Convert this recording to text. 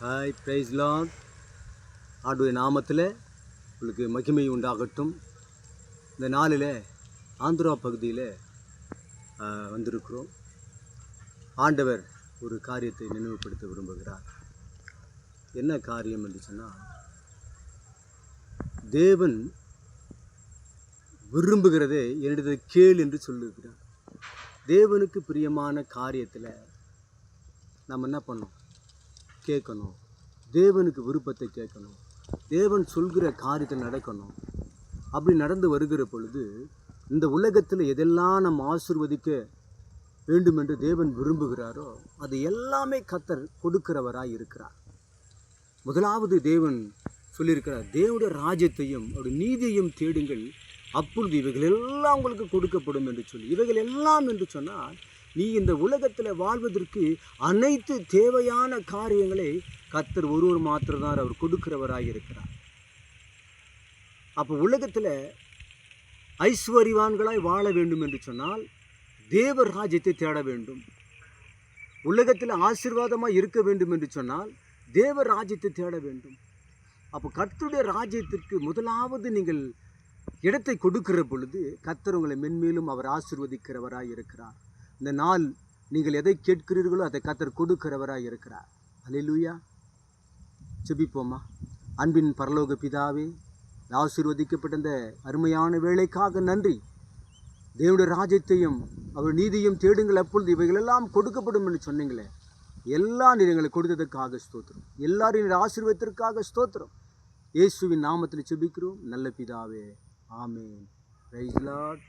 Hi price Lord. ஆண்டுடைய நாமத்தில் உங்களுக்கு மகிமை உண்டாகட்டும். இந்த நாளில் ஆந்திரா பகுதியில் வந்திருக்கிறோம். ஆண்டவர் ஒரு காரியத்தை நினைவுபடுத்த விரும்புகிறார். என்ன காரியம் என்று சொன்னால், தேவன் விரும்புகிறதே என்னிடத்தை கேள் என்று சொல்லுகிறார். தேவனுக்கு பிரியமான காரியத்தில் நம்ம என்ன பண்ணணும்? கேட்கணும். தேவனுக்கு விருப்பத்தை கேட்கணும். தேவன் சொல்கிற காரியத்தை நடக்கணும். அப்படி நடந்து வருகிற பொழுது இந்த உலகத்தில் எதெல்லாம் நம்ம ஆசீர்வதிக்க வேண்டும் என்று தேவன் விரும்புகிறாரோ அது எல்லாமே கர்த்தர் கொடுக்கிறவராய் இருக்கிறார். முதலாவது தேவன் சொல்லியிருக்கிறார், தேவனுடைய ராஜ்யத்தையும் அவருடைய நீதியையும் தேடுங்கள், அப்பொழுது இவைகள் எல்லாம் உங்களுக்கு கொடுக்கப்படும் என்று சொல்லி. இவைகள் எல்லாம் என்று சொன்னால், நீ இந்த உலகத்தில் வாழ்வதற்கு அனைத்து தேவையான காரியங்களை கர்த்தர் ஒருவர் மாத்திரம்தான் அவர் கொடுக்கிறவராக இருக்கிறார். அப்போ உலகத்தில் ஐஸ்வர்யவான்களாய் வாழ வேண்டும் என்று சொன்னால் தேவ ராஜ்யத்தை தேட வேண்டும். உலகத்தில் ஆசீர்வாதமாக இருக்க வேண்டும் என்று சொன்னால் தேவ ராஜ்யத்தை தேட வேண்டும். அப்போ கர்த்தருடைய ராஜ்யத்திற்கு முதலாவது நீங்கள் இடத்தை கொடுக்கிற பொழுது கர்த்தர் உங்களை மென்மேலும் அவர் ஆசீர்வதிக்கிறவராய் இருக்கிறார். இந்த நாள் நீங்கள் எதை கேட்கிறீர்களோ அதை கர்த்தர் கொடுக்கிறவராய் இருக்கிறார். அல்லேலூயா. ஜெபிப்போமா. அன்பின் பரலோக பிதாவே, ஆசீர்வதிக்கப்பட்ட இந்த அருமையான வேலைக்காக நன்றி. தேவனுடைய ராஜ்யத்தையும் அவர் நீதியும் தேடுங்கள், அப்பொழுது இவைகளெல்லாம் கொடுக்கப்படும் என்று சொன்னீங்களே, எல்லா நீங்களை கொடுத்ததற்காக ஸ்தோத்திரம். எல்லாரும் ஆசீர்வாதத்திற்காக ஸ்தோத்திரம். இயேசுவின் நாமத்தில் ஜெபிக்கிறோம் நல்ல பிதாவே. ஆமென். Praise the Lord.